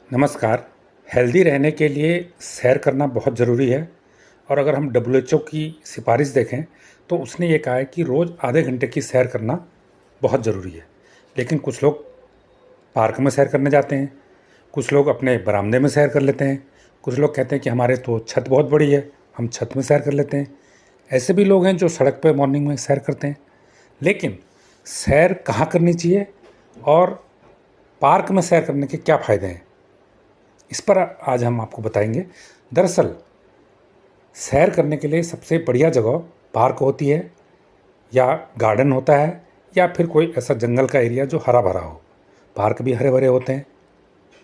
नमस्कार। हेल्दी रहने के लिए सैर करना बहुत ज़रूरी है और अगर हम डब्ल्यूएचओ की सिफारिश देखें तो उसने ये कहा है कि रोज़ आधे घंटे की सैर करना बहुत ज़रूरी है। लेकिन कुछ लोग पार्क में सैर करने जाते हैं, कुछ लोग अपने बरामदे में सैर कर लेते हैं, कुछ लोग कहते हैं कि हमारे तो छत बहुत बड़ी है, हम छत में सैर कर लेते हैं। ऐसे भी लोग हैं जो सड़क पर मॉर्निंग में सैर करते हैं। लेकिन सैर कहाँ करनी चाहिए और पार्क में सैर करने के क्या फ़ायदे हैं, इस पर आज हम आपको बताएंगे। दरअसल सैर करने के लिए सबसे बढ़िया जगह पार्क होती है या गार्डन होता है या फिर कोई ऐसा जंगल का एरिया जो हरा भरा हो। पार्क भी हरे भरे होते हैं।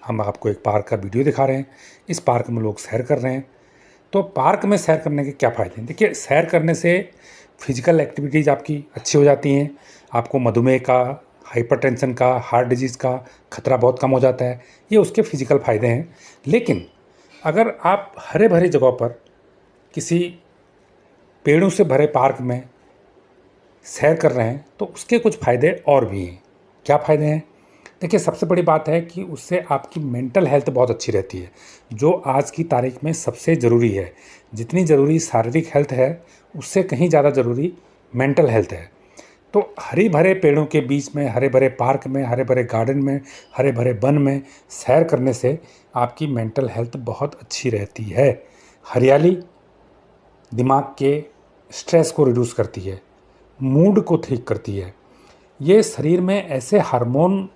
हम आपको एक पार्क का वीडियो दिखा रहे हैं। इस पार्क में लोग सैर कर रहे हैं। तो पार्क में सैर करने के क्या फ़ायदे हैं? देखिए, सैर करने से फिजिकल एक्टिविटीज़ आपकी अच्छी हो जाती हैं। आपको मधुमेह का, हाइपरटेंशन का, हार्ट डिजीज़ का खतरा बहुत कम हो जाता है। ये उसके फिजिकल फ़ायदे हैं। लेकिन अगर आप हरे भरे जगह पर किसी पेड़ों से भरे पार्क में सैर कर रहे हैं तो उसके कुछ फ़ायदे और भी हैं। क्या फ़ायदे हैं? देखिए, सबसे बड़ी बात है कि उससे आपकी मेंटल हेल्थ बहुत अच्छी रहती है, जो आज की तारीख में सबसे ज़रूरी है। जितनी ज़रूरी शारीरिक हेल्थ है, उससे कहीं ज़्यादा ज़रूरी मेंटल हेल्थ है। तो हरे भरे पेड़ों के बीच में, हरे भरे पार्क में, हरे भरे गार्डन में, हरे भरे वन में सैर करने से आपकी मेंटल हेल्थ बहुत अच्छी रहती है। हरियाली दिमाग के स्ट्रेस को रिड्यूस करती है, मूड को ठीक करती है। ये शरीर में ऐसे हार्मोन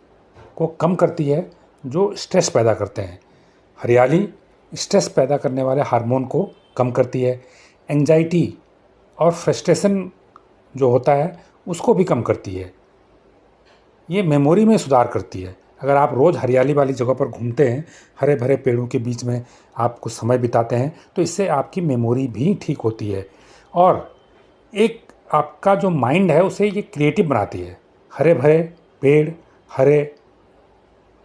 को कम करती है जो स्ट्रेस पैदा करते हैं। हरियाली स्ट्रेस पैदा करने वाले हार्मोन को कम करती है। एंजाइटी और फ्रस्ट्रेशन जो होता है उसको भी कम करती है। ये मेमोरी में सुधार करती है। अगर आप रोज़ हरियाली वाली जगह पर घूमते हैं, हरे भरे पेड़ों के बीच में आप कुछ समय बिताते हैं, तो इससे आपकी मेमोरी भी ठीक होती है और एक आपका जो माइंड है उसे ये क्रिएटिव बनाती है। हरे भरे पेड़, हरे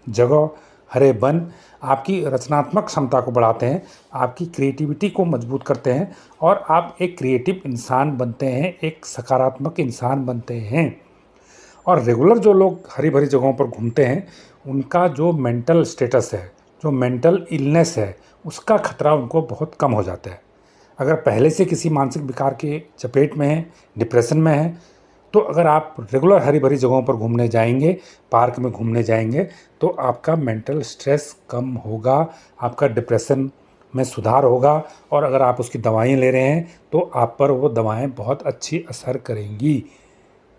जगह, हरे वन आपकी रचनात्मक क्षमता को बढ़ाते हैं, आपकी क्रिएटिविटी को मजबूत करते हैं और आप एक क्रिएटिव इंसान बनते हैं, एक सकारात्मक इंसान बनते हैं। और रेगुलर जो लोग हरी भरी जगहों पर घूमते हैं, उनका जो मेंटल स्टेटस है, जो मेंटल इलनेस है, उसका खतरा उनको बहुत कम हो जाता है। अगर पहले से किसी मानसिक विकार के चपेट में हैं, डिप्रेशन में हैं, तो अगर आप रेगुलर हरी भरी जगहों पर घूमने जाएंगे, पार्क में घूमने जाएंगे, तो आपका मेंटल स्ट्रेस कम होगा, आपका डिप्रेशन में सुधार होगा और अगर आप उसकी दवाएं ले रहे हैं तो आप पर वो दवाएं बहुत अच्छी असर करेंगी।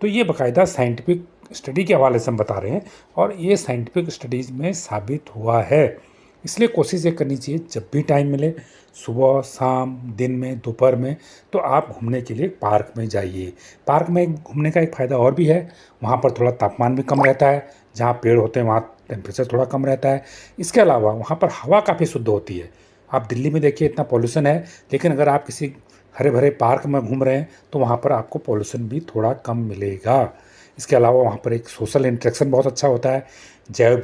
तो ये बाकायदा साइंटिफिक स्टडी के हवाले से हम बता रहे हैं और ये साइंटिफिक स्टडीज़ में साबित हुआ है। इसलिए कोशिश ये करनी चाहिए, जब भी टाइम मिले, सुबह, शाम, दिन में, दोपहर में, तो आप घूमने के लिए पार्क में जाइए। पार्क में घूमने का एक फ़ायदा और भी है, वहाँ पर थोड़ा तापमान भी कम रहता है। जहाँ पेड़ होते हैं वहाँ टेम्परेचर थोड़ा कम रहता है। इसके अलावा वहाँ पर हवा काफ़ी शुद्ध होती है। आप दिल्ली में देखिए, इतना पॉल्यूशन है, लेकिन अगर आप किसी हरे भरे पार्क में घूम रहे हैं तो वहाँ पर आपको पॉल्यूशन भी थोड़ा कम मिलेगा। इसके अलावा वहाँ पर एक सोशल इंटरेक्शन बहुत अच्छा होता है। जैव